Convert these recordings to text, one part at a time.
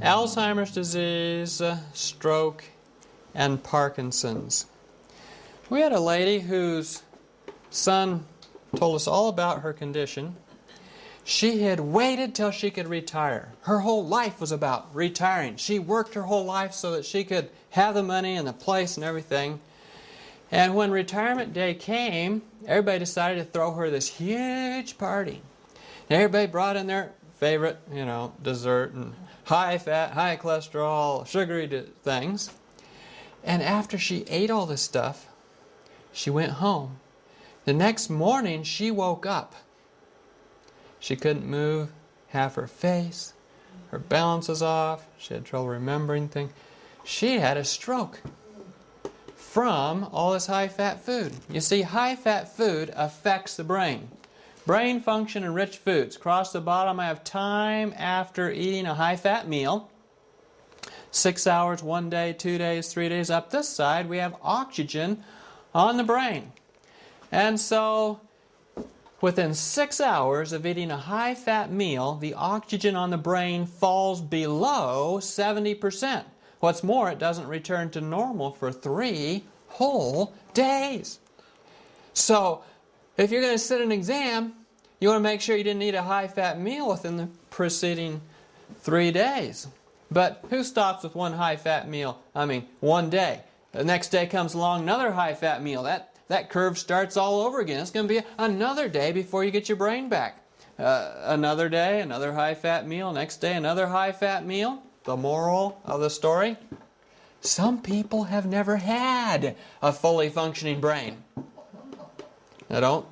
Alzheimer's disease, stroke, and Parkinson's. We had a lady whose son told us all about her condition. She had waited till she could retire. Her whole life was about retiring. She worked her whole life so that she could have the money and the place and everything. And when retirement day came, everybody decided to throw her this huge party. And everybody brought in their favorite, dessert and high fat, high cholesterol, sugary things. And after she ate all this stuff, she went home. The next morning, she woke up. She couldn't move half her face. Her balance was off. She had trouble remembering things. She had a stroke from all this high-fat food. You see, high-fat food affects the brain. Brain function in rich foods. Across the bottom, I have time after eating a high-fat meal. 6 hours, 1 day, 2 days, 3 days. Up this side, we have oxygen on the brain. And so, within 6 hours of eating a high-fat meal, the oxygen on the brain falls below 70%. What's more, it doesn't return to normal for 3 whole days. So, if you're going to sit an exam, you want to make sure you didn't eat a high-fat meal within the preceding 3 days. But who stops with one high-fat meal? 1 day. The next day comes along another high-fat meal. That curve starts all over again. It's going to be another day before you get your brain back. Another day, another high-fat meal. Next day, another high-fat meal. The moral of the story? Some people have never had a fully functioning brain. Now don't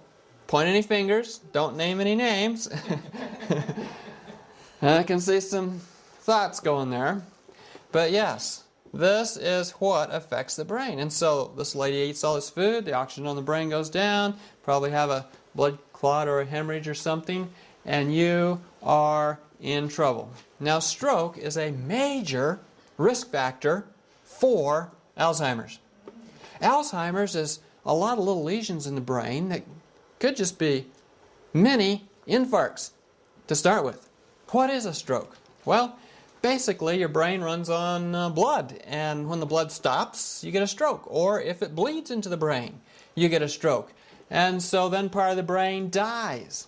point any fingers. Don't name any names. I can see some thoughts going there. But yes, this is what affects the brain. And so this lady eats all this food, the oxygen on the brain goes down, probably have a blood clot or a hemorrhage or something, and you are in trouble. Now, stroke is a major risk factor for Alzheimer's. Alzheimer's is a lot of little lesions in the brain that could just be mini infarcts to start with. What is a stroke? Well, basically your brain runs on blood, and when the blood stops, you get a stroke. Or if it bleeds into the brain, you get a stroke. And so then part of the brain dies.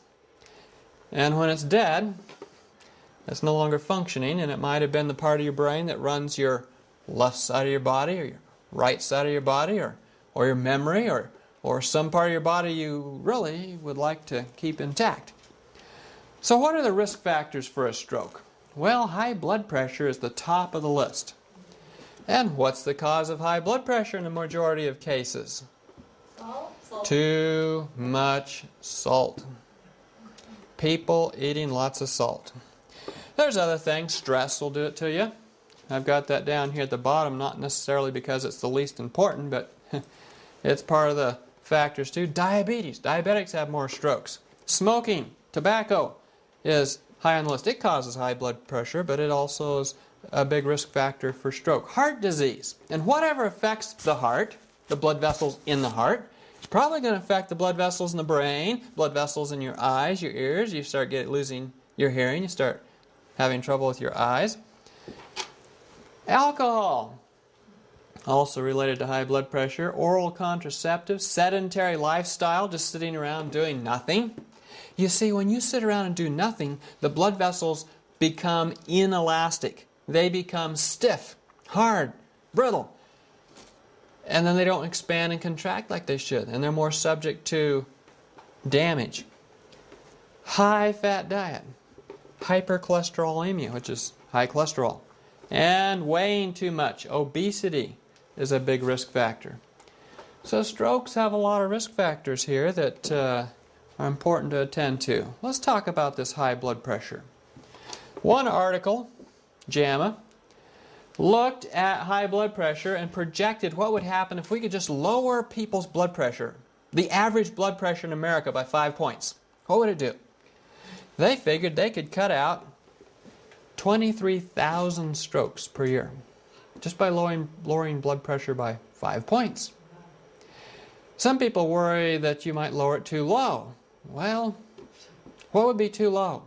And when it's dead, it's no longer functioning, and it might have been the part of your brain that runs your left side of your body or your right side of your body or your memory or some part of your body you really would like to keep intact. So what are the risk factors for a stroke? Well, high blood pressure is the top of the list. And what's the cause of high blood pressure in the majority of cases? Salt. Too much salt. People eating lots of salt. There's other things. Stress will do it to you. I've got that down here at the bottom, not necessarily because it's the least important, but it's part of the factors too. Diabetes. Diabetics have more strokes. Smoking, tobacco is high on the list. It causes high blood pressure, but it also is a big risk factor for stroke. Heart disease. And whatever affects the heart, the blood vessels in the heart, it's probably going to affect the blood vessels in the brain, blood vessels in your eyes, your ears. You start losing your hearing. You start having trouble with your eyes. Alcohol, also related to high blood pressure. Oral contraceptives, sedentary lifestyle, just sitting around doing nothing. You see, when you sit around and do nothing, the blood vessels become inelastic. They become stiff, hard, brittle. And then they don't expand and contract like they should. And they're more subject to damage. High-fat diet. Hypercholesterolemia, which is high cholesterol. And weighing too much. Obesity is a big risk factor. So strokes have a lot of risk factors here that are important to attend to. Let's talk about this high blood pressure. One article, JAMA, looked at high blood pressure and projected what would happen if we could just lower people's blood pressure, the average blood pressure in America, by 5 points. What would it do? They figured they could cut out 23,000 strokes per year just by lowering blood pressure by 5 points. Some people worry that you might lower it too low. Well, what would be too low?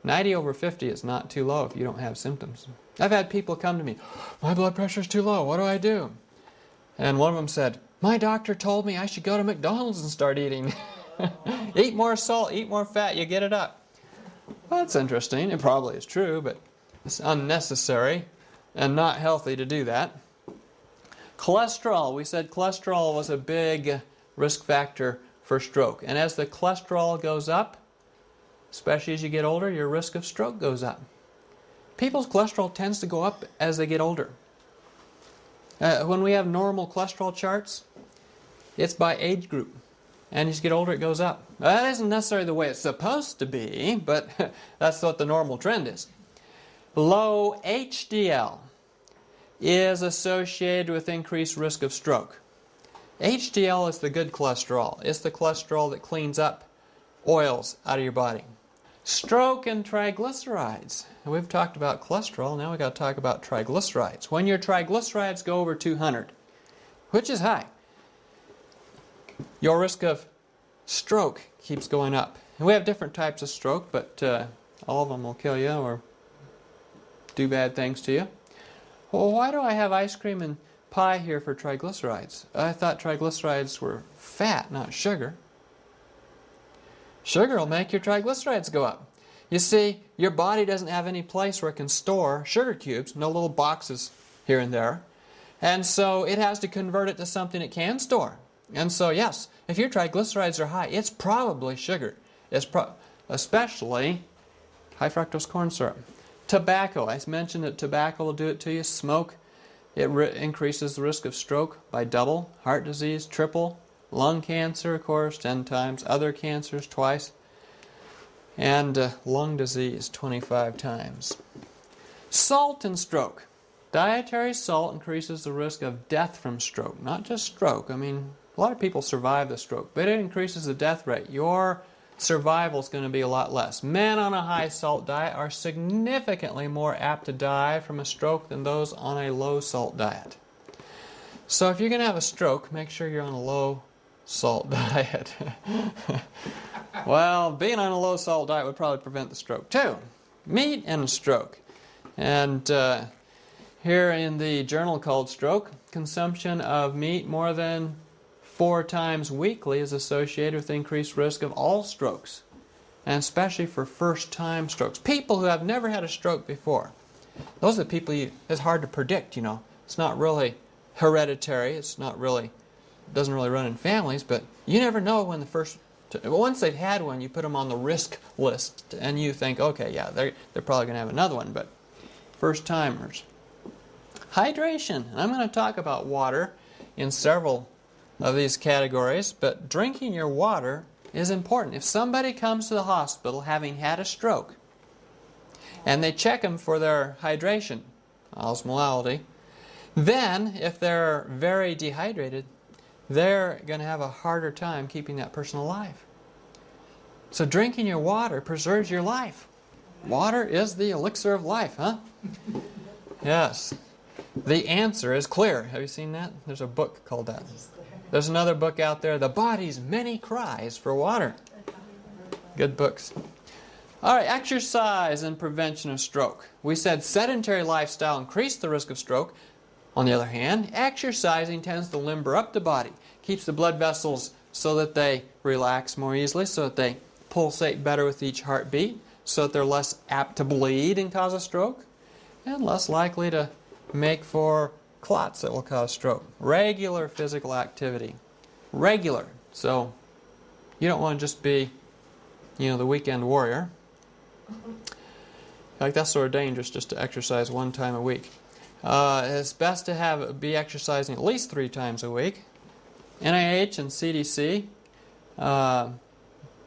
90 over 50 is not too low if you don't have symptoms. I've had people come to me, my blood pressure is too low, what do I do? And one of them said, my doctor told me I should go to McDonald's and start eating. Eat more salt, eat more fat, you get it up. Well, that's interesting. It probably is true, but it's unnecessary and not healthy to do that. Cholesterol. We said cholesterol was a big risk factor for stroke. And as the cholesterol goes up, especially as you get older, your risk of stroke goes up. People's cholesterol tends to go up as they get older. When we have normal cholesterol charts, it's by age group. And as you get older, it goes up. That isn't necessarily the way it's supposed to be, but that's what the normal trend is. Low HDL is associated with increased risk of stroke. HDL is the good cholesterol. It's the cholesterol that cleans up oils out of your body. Stroke and triglycerides. We've talked about cholesterol, now we've got to talk about triglycerides. When your triglycerides go over 200, which is high, your risk of stroke keeps going up. And we have different types of stroke, but all of them will kill you or do bad things to you. Well, why do I have ice cream and pie here for triglycerides? I thought triglycerides were fat, not sugar. Sugar will make your triglycerides go up. You see, your body doesn't have any place where it can store sugar cubes, no little boxes here and there. And so it has to convert it to something it can store. And so, yes, if your triglycerides are high, it's probably sugar. It's especially high fructose corn syrup. Tobacco. I mentioned that tobacco will do it to you. Smoke. It increases the risk of stroke by double. Heart disease, triple. Lung cancer, of course, 10 times. Other cancers, twice. And lung disease, 25 times. Salt and stroke. Dietary salt increases the risk of death from stroke. Not just stroke. I mean, a lot of people survive the stroke, but it increases the death rate. Your survival is going to be a lot less. Men on a high salt diet are significantly more apt to die from a stroke than those on a low salt diet. So if you're going to have a stroke, make sure you're on a low salt diet. Well, being on a low salt diet would probably prevent the stroke too. Meat and stroke. And here in the journal called Stroke, consumption of meat more than 4 times weekly is associated with increased risk of all strokes, and especially for first-time strokes. People who have never had a stroke before. Those are the people it's hard to predict, you know. It's not really hereditary. It's not really, doesn't really run in families, but you never know when the first, once they've had one, you put them on the risk list, and you think, okay, yeah, they're probably going to have another one, but first-timers. Hydration. I'm going to talk about water in several of these categories, but drinking your water is important. If somebody comes to the hospital having had a stroke and they check them for their hydration, osmolality, then if they're very dehydrated, they're going to have a harder time keeping that person alive. So drinking your water preserves your life. Water is the elixir of life, huh? Yes. The answer is clear. Have you seen that? There's a book called that. There's another book out there, The Body's Many Cries for Water. Good books. All right, exercise and prevention of stroke. We said sedentary lifestyle increased the risk of stroke. On the other hand, exercising tends to limber up the body, keeps the blood vessels so that they relax more easily, so that they pulsate better with each heartbeat, so that they're less apt to bleed and cause a stroke, and less likely to make for clots that will cause stroke. Regular physical activity. Regular. So you don't want to just be, the weekend warrior. Like that's sort of dangerous just to exercise 1 time a week. It's best to be exercising at least 3 times a week. NIH and CDC,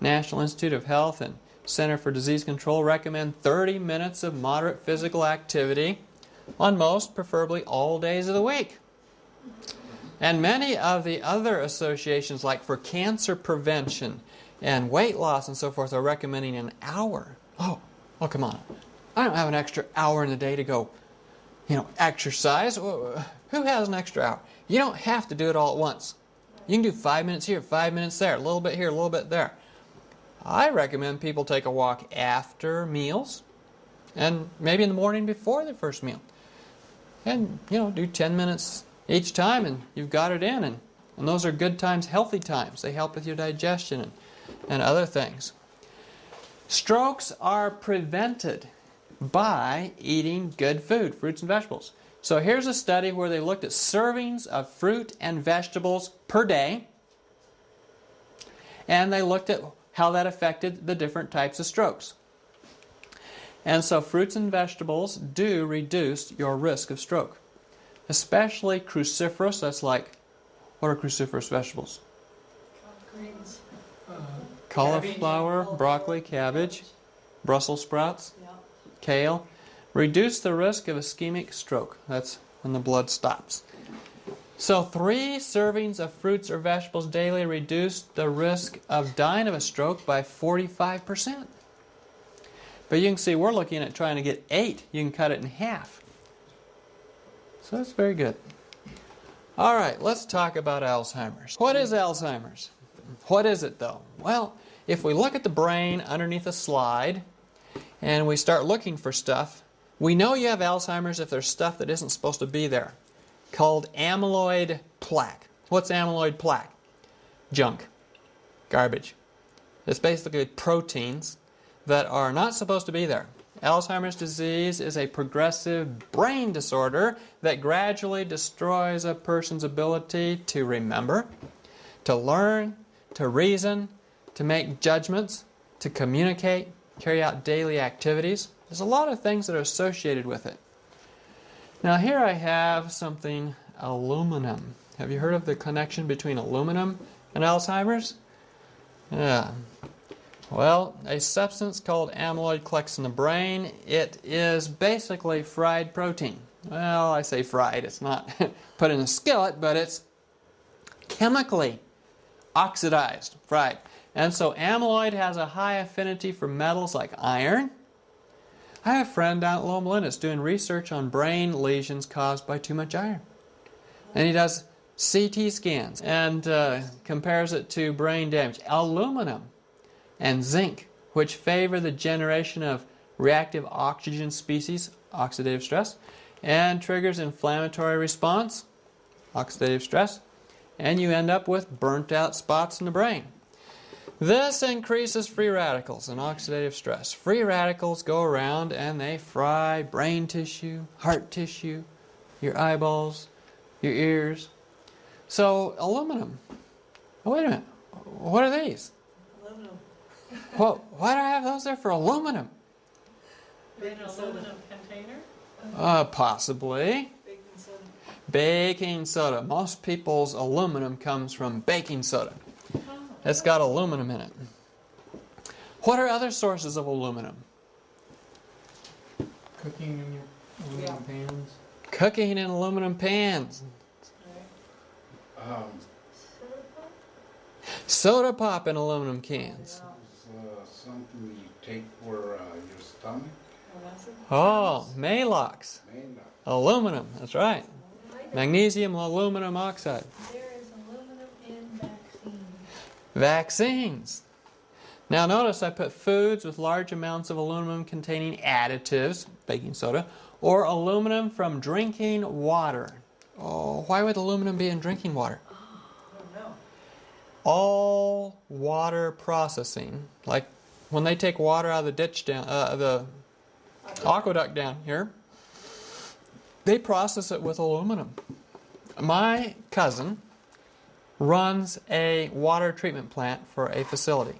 National Institute of Health and Center for Disease Control recommend 30 minutes of moderate physical activity on most, preferably all days of the week. And many of the other associations, like for cancer prevention and weight loss and so forth, are recommending an hour. Oh, come on. I don't have an extra hour in the day to go, exercise. Who has an extra hour? You don't have to do it all at once. You can do 5 minutes here, 5 minutes there, a little bit here, a little bit there. I recommend people take a walk after meals and maybe in the morning before their first meal. And, do 10 minutes each time and you've got it in. And those are good times, healthy times. They help with your digestion and other things. Strokes are prevented by eating good food, fruits and vegetables. So here's a study where they looked at servings of fruit and vegetables per day. And they looked at how that affected the different types of strokes. And so fruits and vegetables do reduce your risk of stroke. Especially cruciferous, that's like, what are cruciferous vegetables? Greens. Cauliflower, broccoli, cabbage, Brussels sprouts, kale. Reduce the risk of ischemic stroke. That's when the blood stops. So 3 servings of fruits or vegetables daily reduce the risk of dying of a stroke by 45%. But you can see we're looking at trying to get 8. You can cut it in half. So that's very good. All right, let's talk about Alzheimer's. What is Alzheimer's? What is it though? Well, if we look at the brain underneath a slide and we start looking for stuff, we know you have Alzheimer's if there's stuff that isn't supposed to be there, called amyloid plaque. What's amyloid plaque? Junk. Garbage. It's basically proteins that are not supposed to be there. Alzheimer's disease is a progressive brain disorder that gradually destroys a person's ability to remember, to learn, to reason, to make judgments, to communicate, carry out daily activities. There's a lot of things that are associated with it. Now here I have something, aluminum. Have you heard of the connection between aluminum and Alzheimer's? Yeah. Well, a substance called amyloid collects in the brain. It is basically fried protein. Well, I say fried. It's not put in a skillet, but it's chemically oxidized, fried. And so amyloid has a high affinity for metals like iron. I have a friend down at Loma Linda doing research on brain lesions caused by too much iron. And he does CT scans and compares it to brain damage. Aluminum and zinc, which favor the generation of reactive oxygen species, oxidative stress, and triggers inflammatory response, oxidative stress, and you end up with burnt out spots in the brain. This increases free radicals and oxidative stress. Free radicals go around and they fry brain tissue, heart tissue, your eyeballs, your ears. So aluminum. Oh, wait a minute. What are these? Aluminum. Well, why do I have those there for aluminum? In an aluminum container? Possibly. Baking soda. Baking soda. Most people's aluminum comes from baking soda. It's got aluminum in it. What are other sources of aluminum? Cooking in your aluminum pans. Cooking in aluminum pans. Soda pop in aluminum cans. Something you take for your stomach. Oh, Malox. Main Aluminum, that's right. Magnesium aluminum oxide. There is aluminum in vaccines. Vaccines. Now notice I put foods with large amounts of aluminum containing additives, baking soda, or aluminum from drinking water. Oh, why would aluminum be in drinking water? I don't know. All water processing, like when they take water out of the ditch down, the aqueduct down here, they process it with aluminum. My cousin runs a water treatment plant for a facility.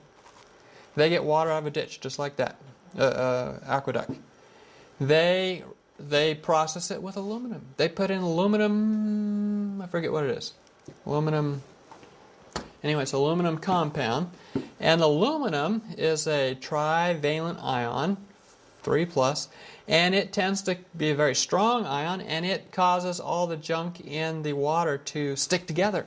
They get water out of a ditch just like that, aqueduct. They process it with aluminum. They put in aluminum, I forget what it is. Aluminum, anyway, it's aluminum compound. And aluminum is a trivalent ion, 3+, and it tends to be a very strong ion, and it causes all the junk in the water to stick together.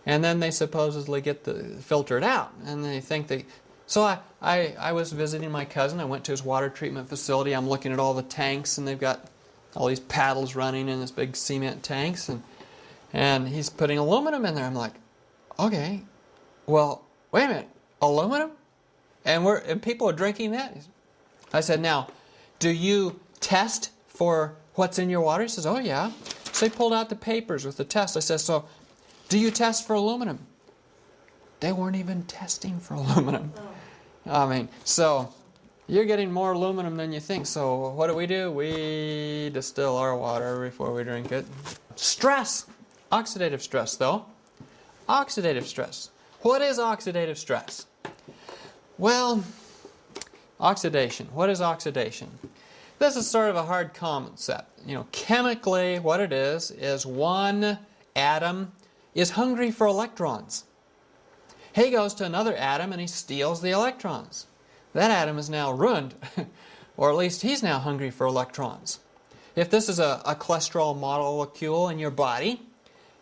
And then they supposedly get filtered out, and they think they... So I was visiting my cousin. I went to his water treatment facility. I'm looking at all the tanks, and they've got all these paddles running in this big cement tanks, and he's putting aluminum in there. I'm like, okay, well, wait a minute. aluminum? And people are drinking that? I said, now, do you test for what's in your water? He says, oh yeah. So he pulled out the papers with the test. I said, so do you test for aluminum? They weren't even testing for aluminum. I mean, so you're getting more aluminum than you think. So what do? We distill our water before we drink it. Stress. Oxidative stress, though. Oxidative stress. What is oxidative stress? Well, oxidation. What is oxidation? This is sort of a hard concept. You know, chemically, what it is one atom is hungry for electrons. He goes to another atom and he steals the electrons. That atom is now ruined, or at least he's now hungry for electrons. If this is a cholesterol molecule in your body,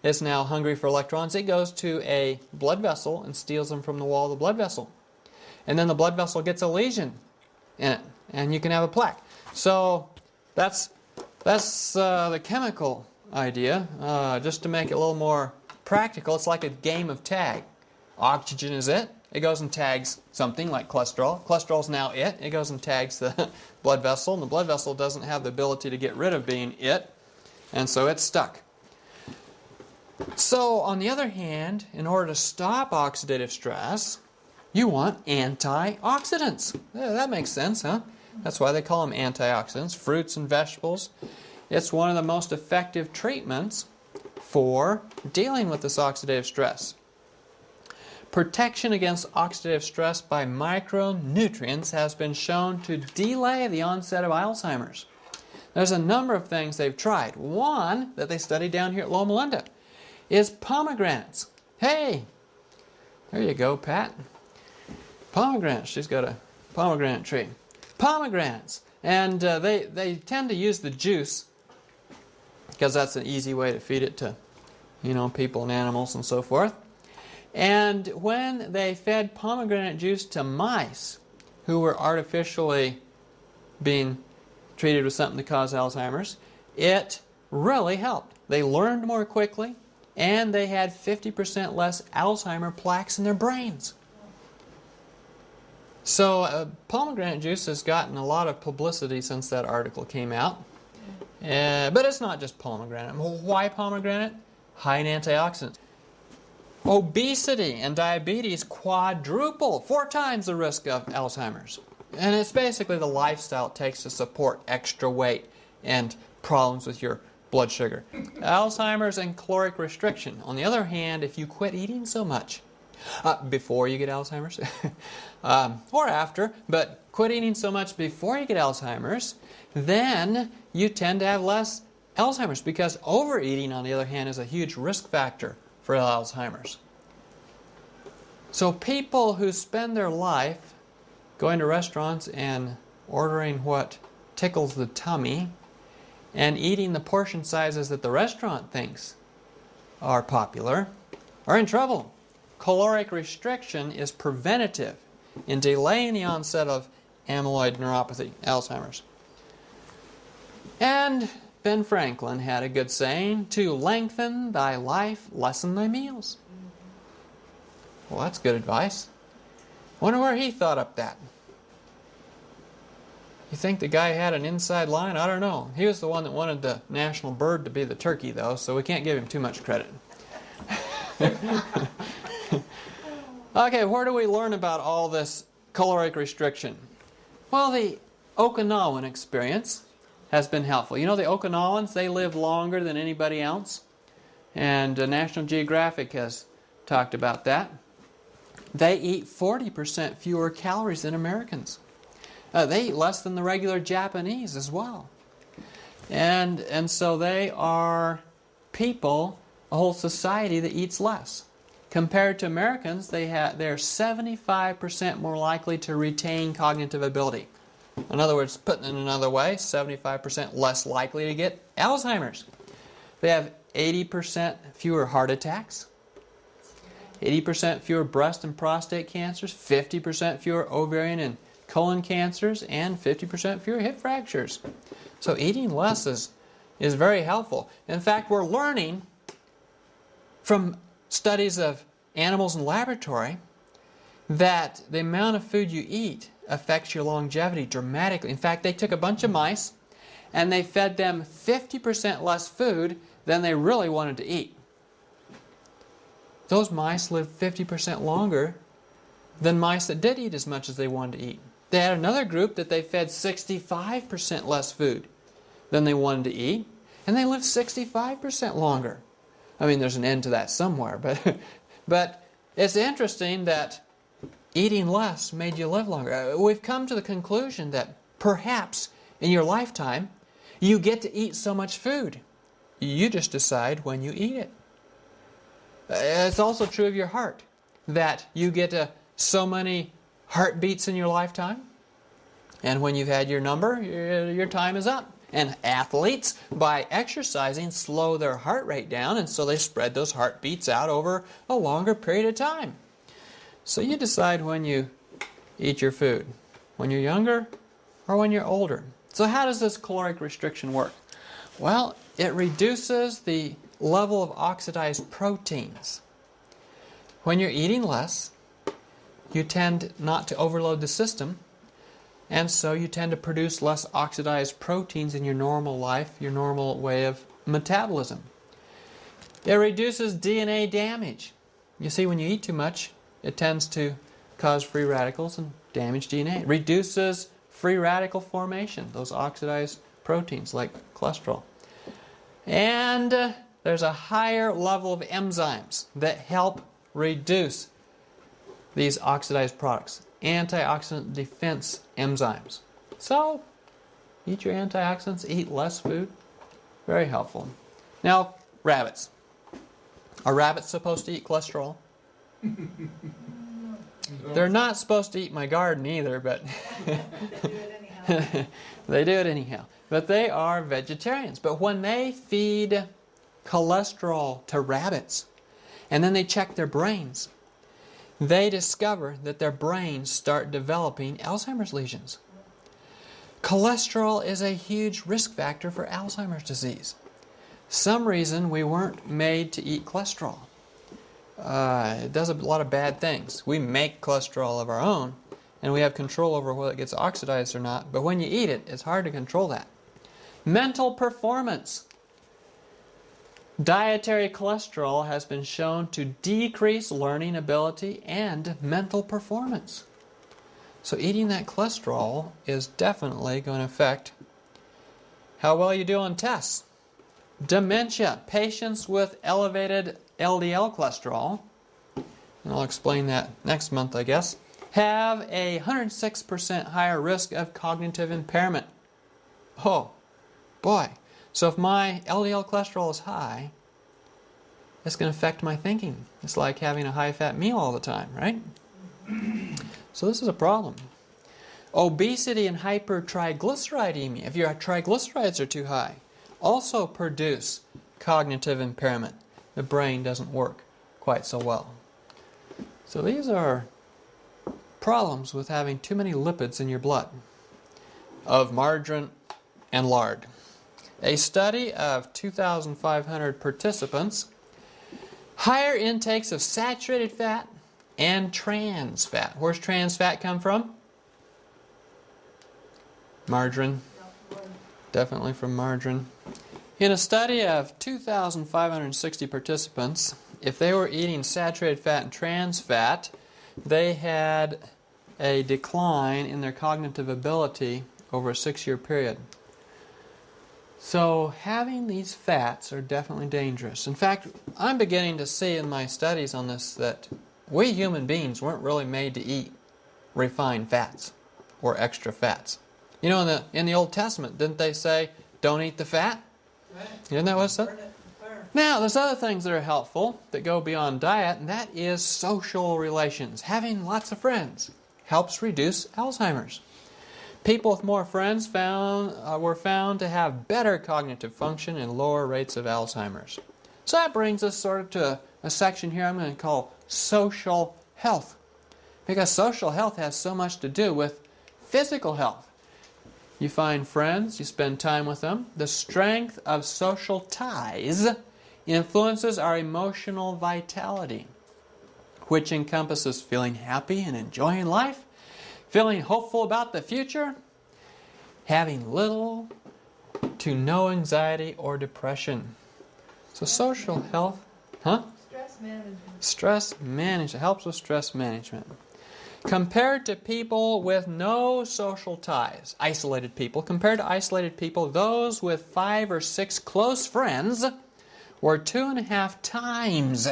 it's now hungry for electrons. It goes to a blood vessel and steals them from the wall of the blood vessel. And then the blood vessel gets a lesion in it, and you can have a plaque. So that's the chemical idea. Just to make it a little more practical, it's like a game of tag. Oxygen is it. It goes and tags something like cholesterol. Cholesterol's now it. It goes and tags the blood vessel, and the blood vessel doesn't have the ability to get rid of being it, and so it's stuck. So, on the other hand, in order to stop oxidative stress, you want antioxidants. Yeah, that makes sense, huh? That's why they call them antioxidants, fruits and vegetables. It's one of the most effective treatments for dealing with this oxidative stress. Protection against oxidative stress by micronutrients has been shown to delay the onset of Alzheimer's. There's a number of things they've tried. One that they studied down here at Loma Linda is pomegranates. Hey, there you go, Pat. Pomegranates. She's got a pomegranate tree. Pomegranates. And they tend to use the juice because that's an easy way to feed it to, people and animals and so forth. And when they fed pomegranate juice to mice who were artificially being treated with something to cause Alzheimer's, it really helped. They learned more quickly, and they had 50% less Alzheimer plaques in their brains. So pomegranate juice has gotten a lot of publicity since that article came out. But it's not just pomegranate. Why pomegranate? High in antioxidants. Obesity and diabetes quadruple, 4 times the risk of Alzheimer's. And it's basically the lifestyle it takes to support extra weight and problems with your blood sugar. Alzheimer's and caloric restriction. On the other hand, if you quit eating so much, before you get Alzheimer's, or after, but quit eating so much before you get Alzheimer's, then you tend to have less Alzheimer's, because overeating, on the other hand, is a huge risk factor for Alzheimer's. So people who spend their life going to restaurants and ordering what tickles the tummy and eating the portion sizes that the restaurant thinks are popular are in trouble. Caloric restriction is preventative in delaying the onset of amyloid neuropathy, Alzheimer's. And Ben Franklin had a good saying, to lengthen thy life, lessen thy meals. Well, that's good advice. Wonder where he thought up that. You think the guy had an inside line? I don't know. He was the one that wanted the national bird to be the turkey, though, so we can't give him too much credit. Okay, where do we learn about all this caloric restriction? Well, the Okinawan experience has been helpful. You know, the Okinawans, they live longer than anybody else. And National Geographic has talked about that. They eat 40% fewer calories than Americans. They eat less than the regular Japanese as well. And so they are people, a whole society that eats less. Compared to Americans, they're 75% more likely to retain cognitive ability. In other words, put in another way, 75% less likely to get Alzheimer's. They have 80% fewer heart attacks, 80% fewer breast and prostate cancers, 50% fewer ovarian and colon cancers, and 50% fewer hip fractures. So eating less is very helpful. In fact, we're learning from studies of animals in laboratory that the amount of food you eat affects your longevity dramatically. In fact, they took a bunch of mice and they fed them 50% less food than they really wanted to eat. Those mice lived 50% longer than mice that did eat as much as they wanted to eat. They had another group that they fed 65% less food than they wanted to eat, and they lived 65% longer. I mean, there's an end to that somewhere, but it's interesting that eating less made you live longer. We've come to the conclusion that perhaps in your lifetime you get to eat so much food. You just decide when you eat it. It's also true of your heart, that you get so many heartbeats in your lifetime, and when you've had your number, your time is up. And athletes, by exercising, slow their heart rate down, and so they spread those heartbeats out over a longer period of time. So you decide when you eat your food, when you're younger or when you're older. So how does this caloric restriction work? Well, it reduces the level of oxidized proteins. When you're eating less, you tend not to overload the system, and so you tend to produce less oxidized proteins in your normal life, your normal way of metabolism. It reduces DNA damage. You see, when you eat too much, it tends to cause free radicals and damage DNA. It reduces free radical formation, those oxidized proteins like cholesterol. And there's a higher level of enzymes that help reduce these oxidized products. Antioxidant defense enzymes. So, eat your antioxidants, eat less food. Very helpful. Now, rabbits. Are rabbits supposed to eat cholesterol? They're not supposed to eat my garden either, but they do it anyhow. But they are vegetarians. But when they feed cholesterol to rabbits, and then they check their brains, they discover that their brains start developing Alzheimer's lesions. Cholesterol is a huge risk factor for Alzheimer's disease. Some reason we weren't made to eat cholesterol. It does a lot of bad things. We make cholesterol of our own, and we have control over whether it gets oxidized or not. But when you eat it, it's hard to control that. Mental performance. Dietary cholesterol has been shown to decrease learning ability and mental performance. So eating that cholesterol is definitely going to affect how well you do on tests. Dementia. Patients with elevated LDL cholesterol, and I'll explain that next month, I guess, have a 106% higher risk of cognitive impairment. Oh, boy. So if my LDL cholesterol is high, it's going to affect my thinking. It's like having a high-fat meal all the time, right? So this is a problem. Obesity and hypertriglyceridemia, if your triglycerides are too high, also produce cognitive impairment. The brain doesn't work quite so well. So these are problems with having too many lipids in your blood of margarine and lard. A study of 2,500 participants, higher intakes of saturated fat and trans fat. Where's trans fat come from? Margarine. Definitely from margarine. In a study of 2,560 participants, if they were eating saturated fat and trans fat, they had a decline in their cognitive ability over a 6-year period. So having these fats are definitely dangerous. In fact, I'm beginning to see in my studies on this that we human beings weren't really made to eat refined fats or extra fats. You know, in the Old Testament, didn't they say, don't eat the fat? Right. Isn't that what it said? Now, there's other things that are helpful that go beyond diet, and that is social relations. Having lots of friends helps reduce Alzheimer's. People with more friends were found to have better cognitive function and lower rates of Alzheimer's. So that brings us sort of to a section here I'm going to call social health. Because social health has so much to do with physical health. You find friends, you spend time with them. The strength of social ties influences our emotional vitality. which encompasses feeling happy and enjoying life, feeling hopeful about the future, having little to no anxiety or depression. So social health, Stress management. Stress management, helps with stress management. Compared to people with no social ties, isolated people, compared to isolated people, those with 5 or 6 close friends were 2.5 times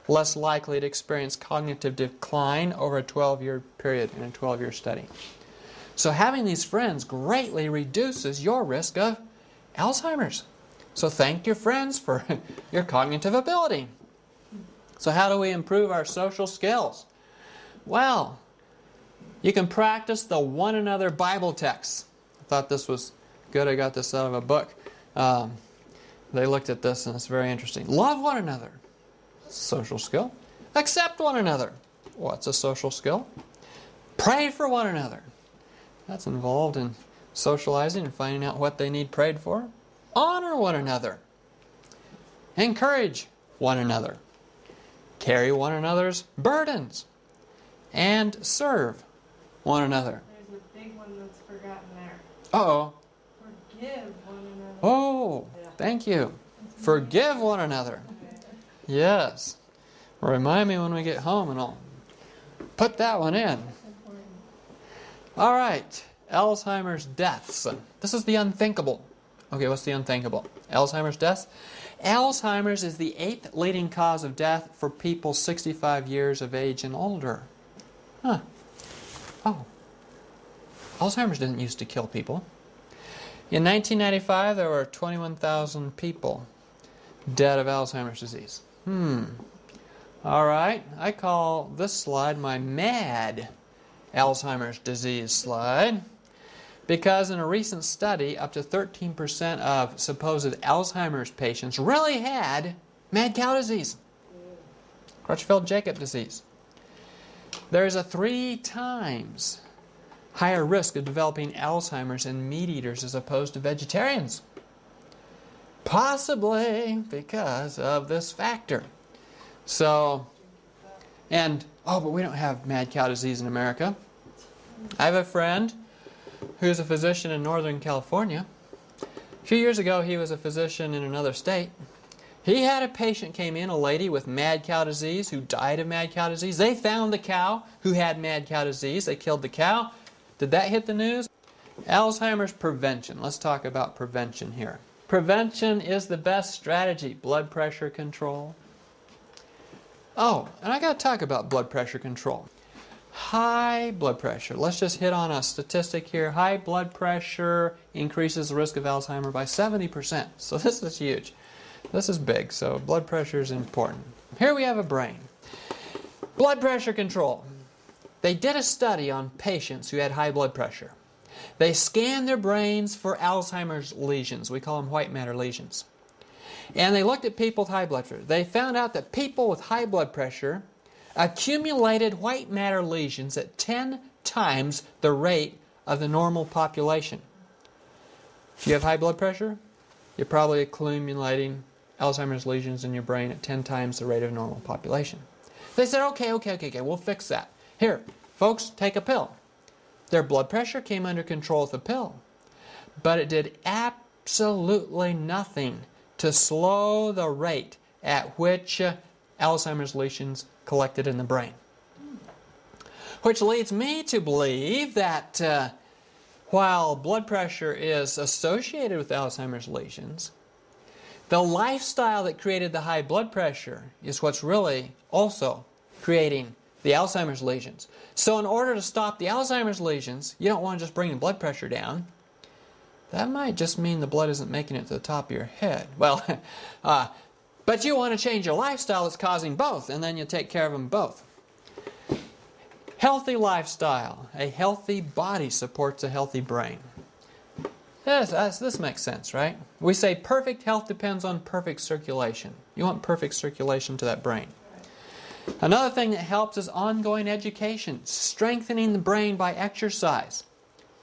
less likely to experience cognitive decline over a 12-year period in a 12-year study. So having these friends greatly reduces your risk of Alzheimer's. So thank your friends for your cognitive ability. So how do we improve our social skills? Well, you can practice the one another Bible texts. I thought this was good. I got this out of a book. They looked at this and it's very interesting. Love one another. Social skill. Accept one another. What's a social skill? Pray for one another. That's involved in socializing and finding out what they need prayed for. Honor one another. Encourage one another. Carry one another's burdens. And serve one another. There's a big one that's forgotten there. Uh-oh. Forgive one another. Oh, thank you. Forgive one another. Yes. Remind me when we get home and I'll put that one in. That's important. All right. Alzheimer's deaths. This is the unthinkable. Okay, what's the unthinkable? Alzheimer's deaths? Alzheimer's is the 8th leading cause of death for people 65 years of age and older. Huh. Oh. Alzheimer's didn't used to kill people. In 1995, there were 21,000 people dead of Alzheimer's disease. All right. I call this slide my mad Alzheimer's disease slide because in a recent study, up to 13% of supposed Alzheimer's patients really had mad cow disease, Crutchfield-Jakob disease. There is a 3 times higher risk of developing Alzheimer's in meat eaters as opposed to vegetarians. Possibly because of this factor. So, but we don't have mad cow disease in America. I have a friend who's a physician in Northern California. A few years ago, he was a physician in another state. He had a patient came in, a lady with mad cow disease who died of mad cow disease. They found the cow who had mad cow disease. They killed the cow. Did that hit the news? Alzheimer's prevention. Let's talk about prevention here. Prevention is the best strategy. Blood pressure control. Oh, and I got to talk about blood pressure control. High blood pressure. Let's just hit on a statistic here. High blood pressure increases the risk of Alzheimer's by 70%. So this is huge. This is big. So blood pressure is important. Here we have a brain. Blood pressure control. They did a study on patients who had high blood pressure. They scanned their brains for Alzheimer's lesions. We call them white matter lesions. And they looked at people with high blood pressure. They found out that people with high blood pressure accumulated white matter lesions at 10 times the rate of the normal population. If you have high blood pressure, you're probably accumulating Alzheimer's lesions in your brain at 10 times the rate of normal population. They said, okay, we'll fix that. Here, folks, take a pill. Their blood pressure came under control with the pill, but it did absolutely nothing to slow the rate at which Alzheimer's lesions collected in the brain. Which leads me to believe that while blood pressure is associated with Alzheimer's lesions, the lifestyle that created the high blood pressure is what's really also creating the Alzheimer's lesions. So in order to stop the Alzheimer's lesions, you don't want to just bring the blood pressure down. That might just mean the blood isn't making it to the top of your head. Well, but you want to change your lifestyle that's causing both, and then you take care of them both. Healthy lifestyle. A healthy body supports a healthy brain. This makes sense, right? We say perfect health depends on perfect circulation. You want perfect circulation to that brain. Another thing that helps is ongoing education, strengthening the brain by exercise.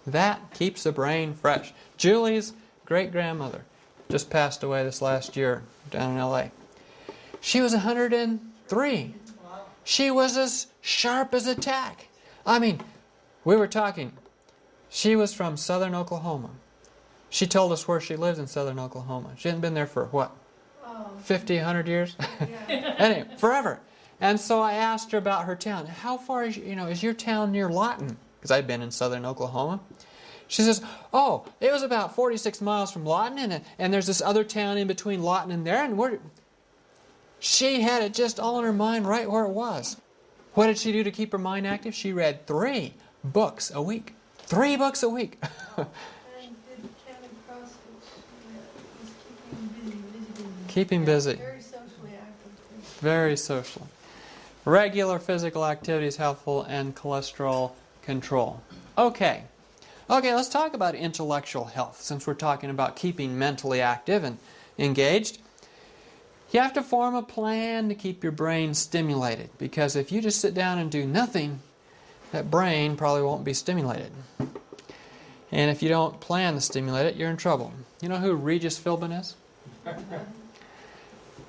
That keeps the brain fresh. Julie's great-grandmother just passed away this last year down in L.A. She was 103. Wow. She was as sharp as a tack. I mean, we were talking. She was from southern Oklahoma. She told us where she lives in southern Oklahoma. She hadn't been there for, what, Oh, 50, 100 years? yeah. Anyway, forever. And so I asked her about her town. How far is, is your town near Lawton? Because I'd been in southern Oklahoma. She says, oh, it was about 46 miles from Lawton, and there's this other town in between Lawton and there, and she had it just all in her mind right where it was. What did she do to keep her mind active? She read 3 books a week. 3 books a week. And did Canada Cross, which was keeping busy. Keeping busy. Very socially active. Very social. Regular physical activity is helpful, and cholesterol control. Okay, let's talk about intellectual health, since we're talking about keeping mentally active and engaged. You have to form a plan to keep your brain stimulated, because if you just sit down and do nothing, that brain probably won't be stimulated. And if you don't plan to stimulate it, you're in trouble. You know who Regis Philbin is?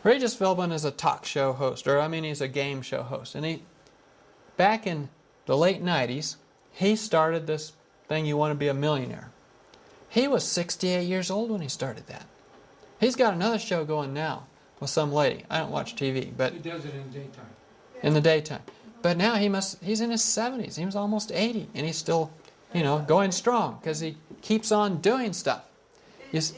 Regis Philbin is a talk show host, he's a game show host. And back in the late 90s, he started this thing, You Want to Be a Millionaire. He was 68 years old when he started that. He's got another show going now with some lady. I don't watch TV, but He does it in the daytime. in the daytime. But now he's in his 70s. He was almost 80, and he's still, going strong because he keeps on doing stuff. Is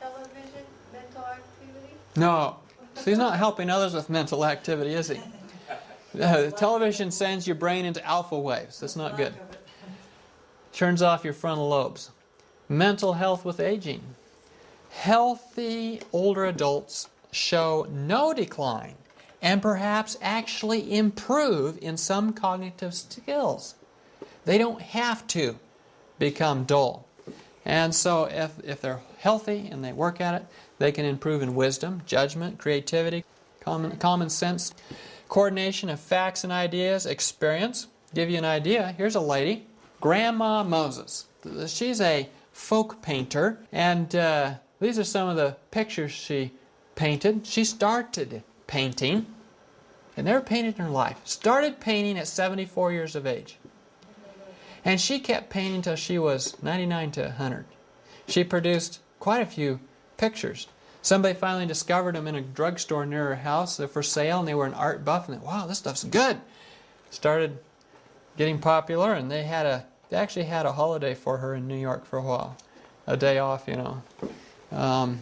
television mental activity? No. So he's not helping others with mental activity, is he? Television sends your brain into alpha waves. That's not good. Turns off your frontal lobes. Mental health with aging. Healthy older adults show no decline and perhaps actually improve in some cognitive skills. They don't have to become dull. And so if they're healthy and they work at it, they can improve in wisdom, judgment, creativity, common sense, coordination of facts and ideas, experience. Give you an idea. Here's a lady, Grandma Moses. She's a folk painter, and these are some of the pictures she painted. She started painting, and never painted in her life. Started painting at 74 years of age. And she kept painting until she was 99 to 100. She produced quite a few pictures. Somebody finally discovered them in a drugstore near her house. They're for sale, and they were an art buff, and they, wow, this stuff's good. Started getting popular, and they actually had a holiday for her in New York for a while. A day off, Grandma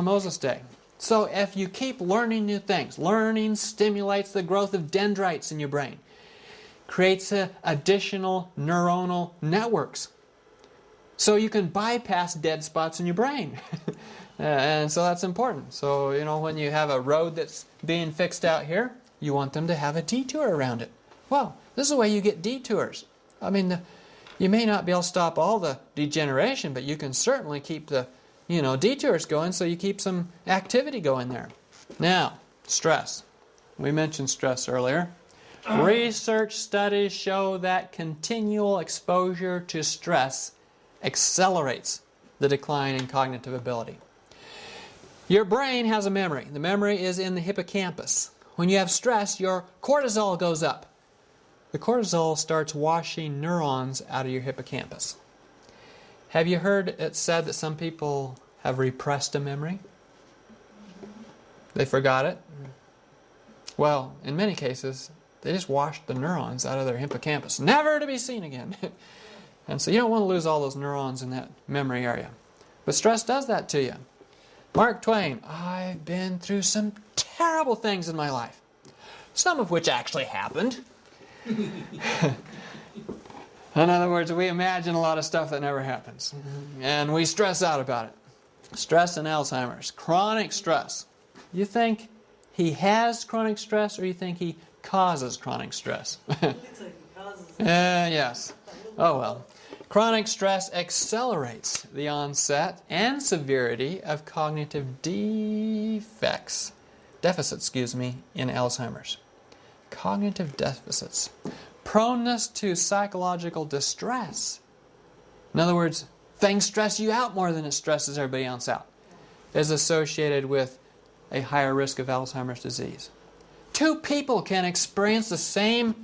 Moses Day. So if you keep learning new things, learning stimulates the growth of dendrites in your brain. Creates additional neuronal networks. So you can bypass dead spots in your brain. And so that's important. So, when you have a road that's being fixed out here, you want them to have a detour around it. Well, this is the way you get detours. You may not be able to stop all the degeneration, but you can certainly keep the, detours going, so you keep some activity going there. Now, stress. We mentioned stress earlier. Research studies show that continual exposure to stress accelerates the decline in cognitive ability. Your brain has a memory. The memory is in the hippocampus. When you have stress, your cortisol goes up. The cortisol starts washing neurons out of your hippocampus. Have you heard it said that some people have repressed a memory? They forgot it? Well, in many cases, they just washed the neurons out of their hippocampus, never to be seen again. And so you don't want to lose all those neurons in that memory area. But stress does that to you. Mark Twain, I've been through some terrible things in my life, some of which actually happened. In other words, we imagine a lot of stuff that never happens. And we stress out about it. Stress and Alzheimer's. Chronic stress. You think he has chronic stress, or you think he causes chronic stress? Looks like he causes it. Yes. Oh well. Chronic stress accelerates the onset and severity of cognitive deficits, in Alzheimer's. Cognitive deficits. Proneness to psychological distress. In other words, things stress you out more than it stresses everybody else out, is associated with a higher risk of Alzheimer's disease. two people can experience the same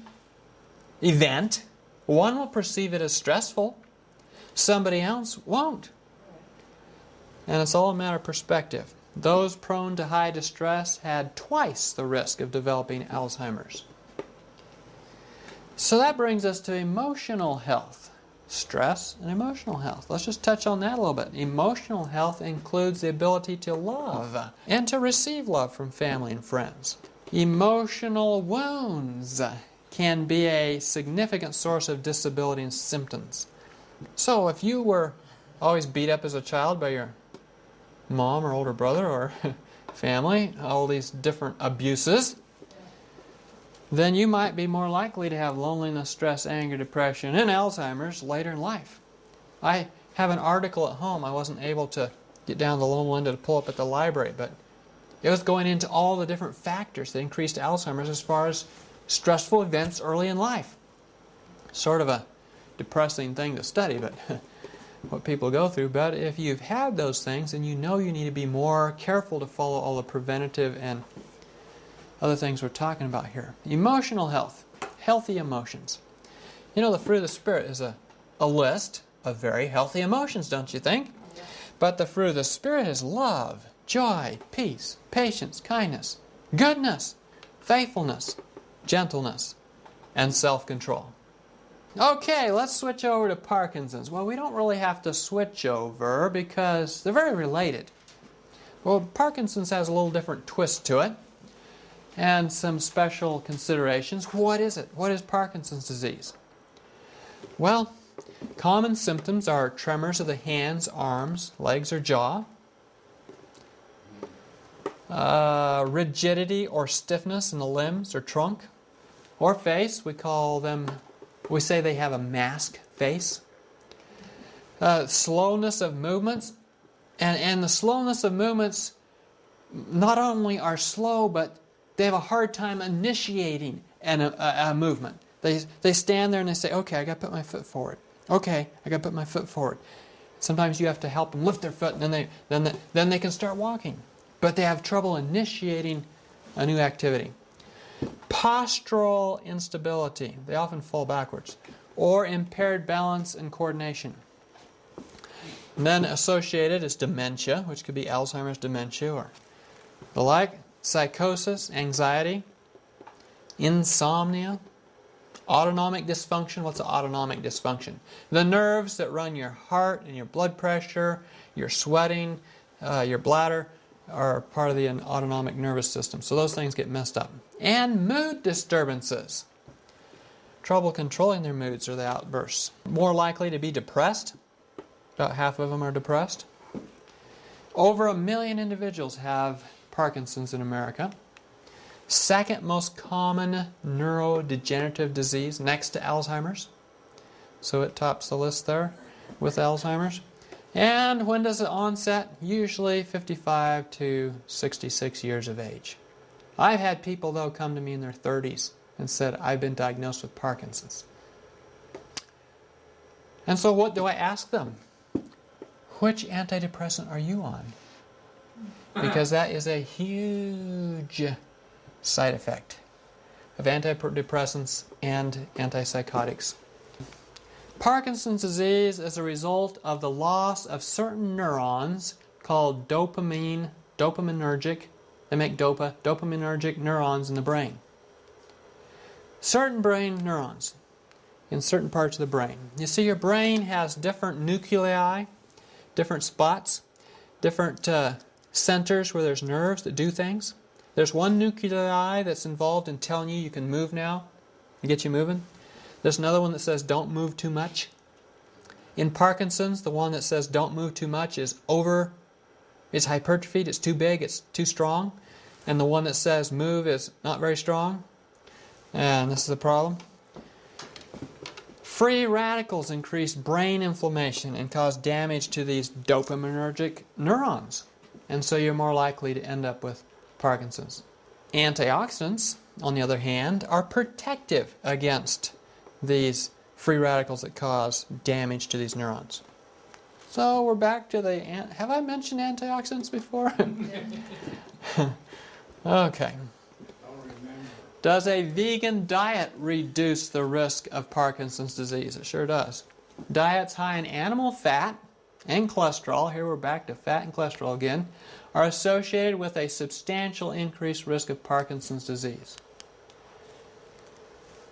event. One will perceive it as stressful. Somebody else won't. And it's all a matter of perspective. Those prone to high distress had twice the risk of developing Alzheimer's. So that brings us to emotional health. Stress and emotional health. Let's just touch on that a little bit. Emotional health includes the ability to love and to receive love from family and friends. Emotional wounds can be a significant source of disability and symptoms. So if you were always beat up as a child by your mom or older brother or family, all these different abuses, then you might be more likely to have loneliness, stress, anger, depression, and Alzheimer's later in life. I have an article at home. I wasn't able to get down the lone window to pull up at the library, but it was going into all the different factors that increased Alzheimer's as far as stressful events early in life. Sort of a depressing thing to study, but what people go through. But if you've had those things, then you know you need to be more careful to follow all the preventative and other things we're talking about here. Emotional health, healthy emotions. You know, the fruit of the Spirit is a list of very healthy emotions, don't you think? Yeah. But the fruit of the Spirit is love, joy, peace, patience, kindness, goodness, faithfulness, gentleness, and self-control. Okay, let's switch over to Parkinson's. Well, we don't really have to switch over because they're very related. Well, Parkinson's has a little different twist to it and some special considerations. What is it? What is Parkinson's disease? Well, common symptoms are tremors of the hands, arms, legs, or jaw, rigidity or stiffness in the limbs or trunk or face. We say they have a mask face. Slowness of movements. And the slowness of movements not only are slow, but they have a hard time initiating a movement. They stand there and they say, okay, I got to put my foot forward. Okay, I got to put my foot forward. Sometimes you have to help them lift their foot, and then they can start walking. But they have trouble initiating a new activity. Postural instability. They often fall backwards. Or impaired balance and coordination. And then associated is dementia, which could be Alzheimer's dementia or the like. Psychosis, anxiety, insomnia, autonomic dysfunction. What's autonomic dysfunction? The nerves that run your heart and your blood pressure, your sweating, your bladder are part of the autonomic nervous system. So those things get messed up. And mood disturbances. Trouble controlling their moods or the outbursts. More likely to be depressed. About half of them are depressed. Over 1 million individuals have Parkinson's in America. Second most common neurodegenerative disease next to Alzheimer's. So it tops the list there with Alzheimer's. And when does it onset? Usually 55 to 66 years of age. I've had people, though, come to me in their 30s and said, I've been diagnosed with Parkinson's. And so what do I ask them? Which antidepressant are you on? Because that is a huge side effect of antidepressants and antipsychotics. Parkinson's disease is a result of the loss of certain neurons called dopaminergic. They make dopaminergic neurons in the brain. Certain brain neurons in certain parts of the brain. You see, your brain has different nuclei, different spots, different centers where there's nerves that do things. There's one nuclei that's involved in telling you can move now, to get you moving. There's another one that says don't move too much. In Parkinson's, the one that says don't move too much is hypertrophied, it's too big, it's too strong. And the one that says move is not very strong. And this is the problem. Free radicals increase brain inflammation and cause damage to these dopaminergic neurons. And so you're more likely to end up with Parkinson's. Antioxidants, on the other hand, are protective against these free radicals that cause damage to these neurons. So we're back to have I mentioned antioxidants before? Okay. Don't remember. Does a vegan diet reduce the risk of Parkinson's disease? It sure does. Diets high in animal fat and cholesterol, here we're back to fat and cholesterol again, are associated with a substantial increased risk of Parkinson's disease.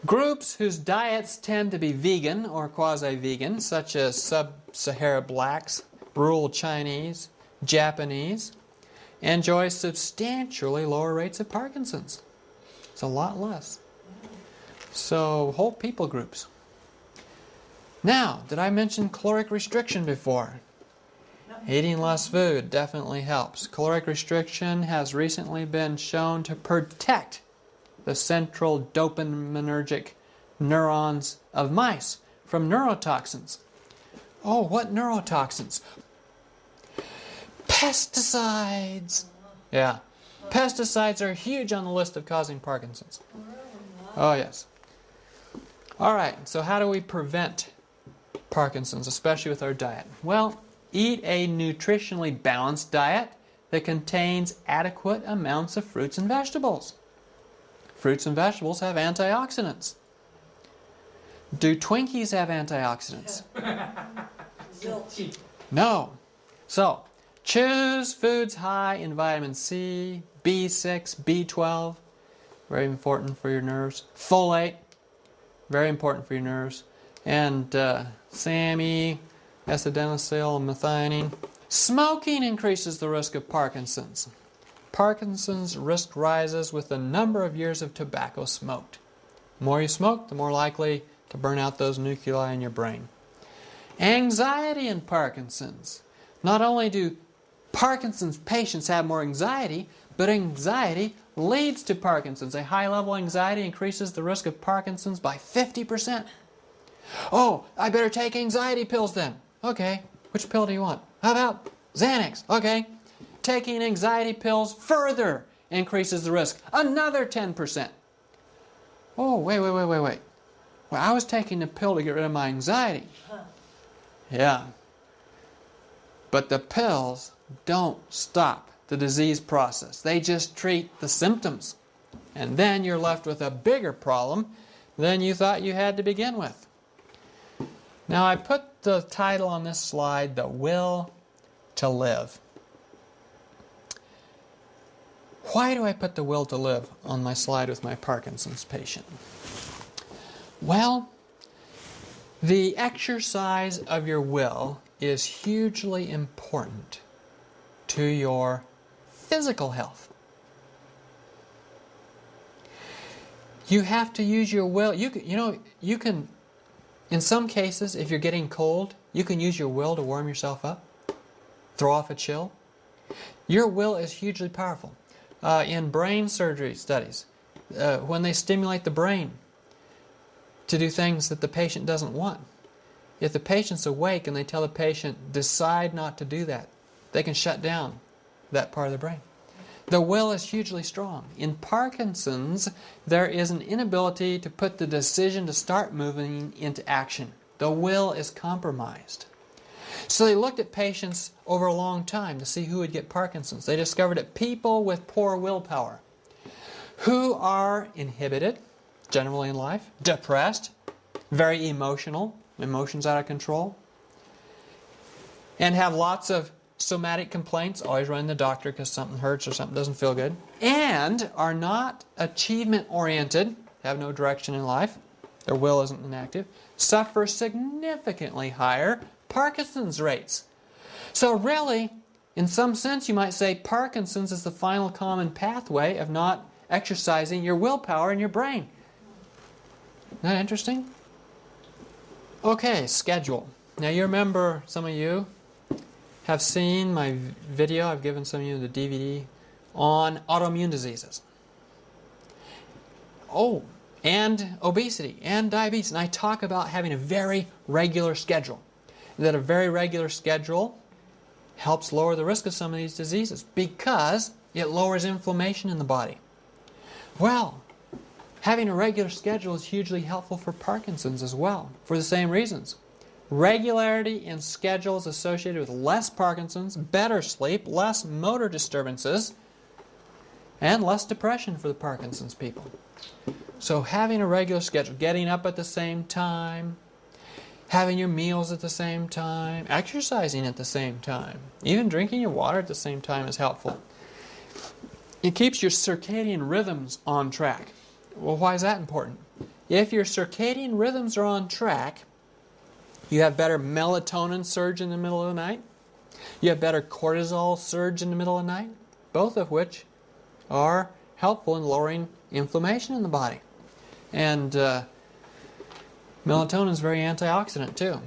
Groups whose diets tend to be vegan or quasi-vegan, such as sub-Sahara blacks, rural Chinese, Japanese, enjoy substantially lower rates of Parkinson's. It's a lot less. So, whole people groups. Now, did I mention caloric restriction before? No. Eating less food definitely helps. Caloric restriction has recently been shown to protect the central dopaminergic neurons of mice from neurotoxins. Oh, what neurotoxins? Pesticides. Yeah. Pesticides are huge on the list of causing Parkinson's. Oh, yes. All right, so how do we prevent Parkinson's, especially with our diet? Well, eat a nutritionally balanced diet that contains adequate amounts of fruits and vegetables. Fruits and vegetables have antioxidants. Do Twinkies have antioxidants? Zilch. No. So, choose foods high in vitamin C, B6, B12, very important for your nerves. Folate, very important for your nerves. And SAMe, acetylmethionine. Smoking increases the risk of Parkinson's. Parkinson's risk rises with the number of years of tobacco smoked. The more you smoke, the more likely to burn out those nuclei in your brain. Anxiety in Parkinson's. Not only do Parkinson's patients have more anxiety, but anxiety leads to Parkinson's. A high-level anxiety increases the risk of Parkinson's by 50%. Oh, I better take anxiety pills then. Okay, which pill do you want? How about Xanax? Okay. Taking anxiety pills further increases the risk. Another 10%. Oh, wait. Well, I was taking the pill to get rid of my anxiety. Yeah. But the pills don't stop the disease process. They just treat the symptoms. And then you're left with a bigger problem than you thought you had to begin with. Now, I put the title on this slide, The Will to Live. Why do I put the will to live on my slide with my Parkinson's patient? Well, the exercise of your will is hugely important to your physical health. You have to use your will. You can, in some cases, if you're getting cold, you can use your will to warm yourself up, throw off a chill. Your will is hugely powerful. In brain surgery studies, when they stimulate the brain to do things that the patient doesn't want, if the patient's awake and they tell the patient, decide not to do that, they can shut down that part of the brain. The will is hugely strong. In Parkinson's, there is an inability to put the decision to start moving into action. The will is compromised. So they looked at patients over a long time to see who would get Parkinson's. They discovered that people with poor willpower, who are inhibited, generally in life, depressed, very emotional, emotions out of control, and have lots of somatic complaints, always running to the doctor because something hurts or something doesn't feel good, and are not achievement-oriented, have no direction in life, their will isn't inactive, suffer significantly higher Parkinson's rates. So really, in some sense, you might say Parkinson's is the final common pathway of not exercising your willpower in your brain. Isn't that interesting? Okay, schedule. Now you remember, some of you have seen my video, I've given some of you the DVD, on autoimmune diseases. Oh, and obesity and diabetes. And I talk about having a very regular schedule. That a very regular schedule helps lower the risk of some of these diseases because it lowers inflammation in the body. Well, having a regular schedule is hugely helpful for Parkinson's as well, for the same reasons. Regularity in schedule is associated with less Parkinson's, better sleep, less motor disturbances, and less depression for the Parkinson's people. So having a regular schedule, getting up at the same time, having your meals at the same time, exercising at the same time, even drinking your water at the same time is helpful. It keeps your circadian rhythms on track. Well, why is that important? If your circadian rhythms are on track, you have better melatonin surge in the middle of the night. You have better cortisol surge in the middle of the night, both of which are helpful in lowering inflammation in the body. And melatonin is very antioxidant too.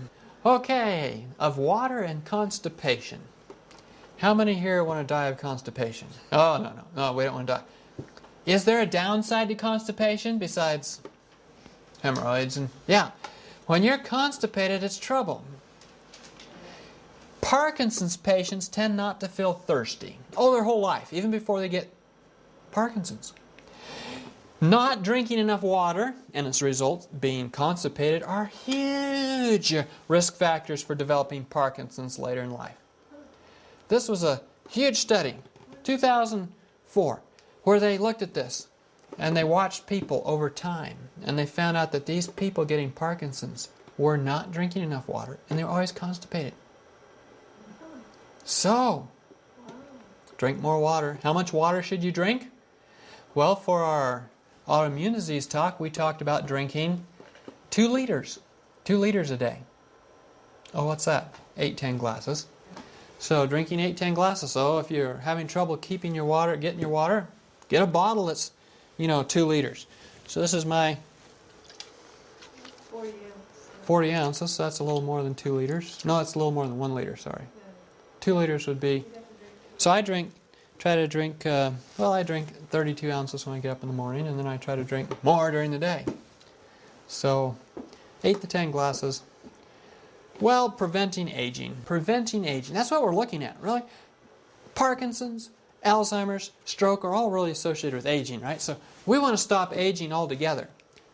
Okay, of water and constipation. How many here want to die of constipation? Oh, no, we don't want to die. Is there a downside to constipation besides hemorrhoids? And yeah, when you're constipated, it's trouble. Parkinson's patients tend not to feel thirsty. Oh, their whole life, even before they get Parkinson's. Not drinking enough water, and its results being constipated, are huge risk factors for developing Parkinson's later in life. This was a huge study, 2004, where they looked at this and they watched people over time, and they found out that these people getting Parkinson's were not drinking enough water and they were always constipated. So, drink more water. How much water should you drink? Well, for our autoimmune disease talk, we talked about drinking 2 liters. 2 liters a day. Oh, what's that? 8-10 glasses. So drinking 8-10 glasses. So if you're having trouble keeping your water, getting your water, get a bottle that's, 2 liters. So this is my 40 ounces. So that's a little more than 2 liters. No, it's a little more than 1 liter, sorry. 2 liters would be... So I drink 32 ounces when I get up in the morning, and then I try to drink more during the day. So 8 to 10 glasses. Well, preventing aging. Preventing aging. That's what we're looking at, really. Parkinson's, Alzheimer's, stroke are all really associated with aging, right? So we want to stop aging altogether.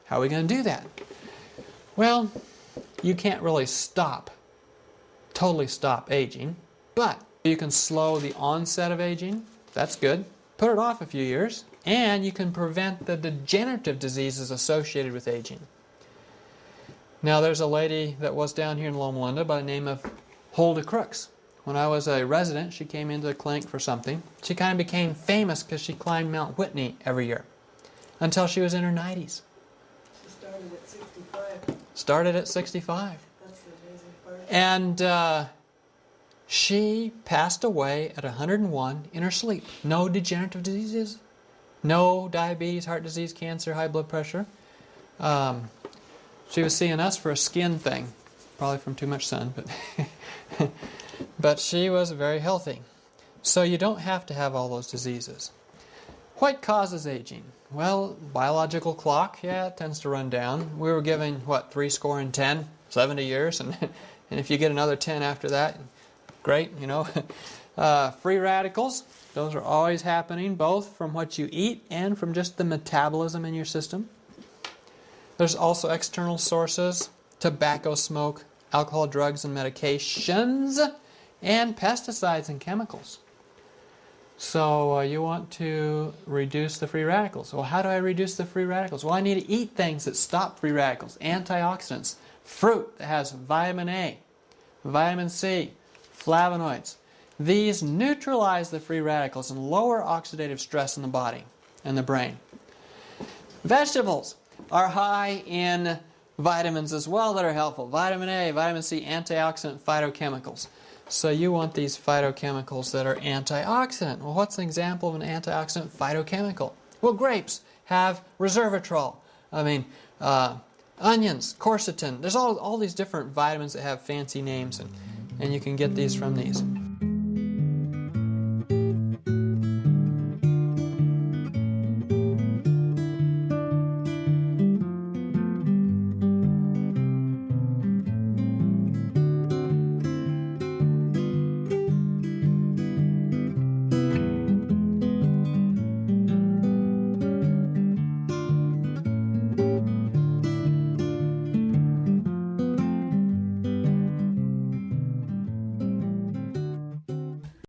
How are we going to do that? Well, you can't really totally stop aging, but you can slow the onset of aging. That's good. Put it off a few years, and you can prevent the degenerative diseases associated with aging. Now, there's a lady that was down here in Loma Linda by the name of Hulda Crooks. When I was a resident, she came into the clinic for something. She kind of became famous because she climbed Mount Whitney every year until she was in her 90s. She started at 65. Started at 65. That's the amazing part. And she passed away at 101 in her sleep. No degenerative diseases, no diabetes, heart disease, cancer, high blood pressure. She was seeing us for a skin thing, probably from too much sun, but she was very healthy. So you don't have to have all those diseases. What causes aging? Well, biological clock, it tends to run down. We were given, 70 years, and if you get another 10 after that, great, Free radicals, those are always happening, both from what you eat and from just the metabolism in your system. There's also external sources, tobacco smoke, alcohol, drugs, and medications, and pesticides and chemicals. So you want to reduce the free radicals. Well, how do I reduce the free radicals? Well, I need to eat things that stop free radicals, antioxidants, fruit that has vitamin A, vitamin C, flavonoids. These neutralize the free radicals and lower oxidative stress in the body and the brain. Vegetables are high in vitamins as well that are helpful. Vitamin A, vitamin C, antioxidant phytochemicals. So you want these phytochemicals that are antioxidant. Well, what's an example of an antioxidant phytochemical? Well, grapes have resveratrol. Onions, quercetin. There's all these different vitamins that have fancy names, and you can get these from these.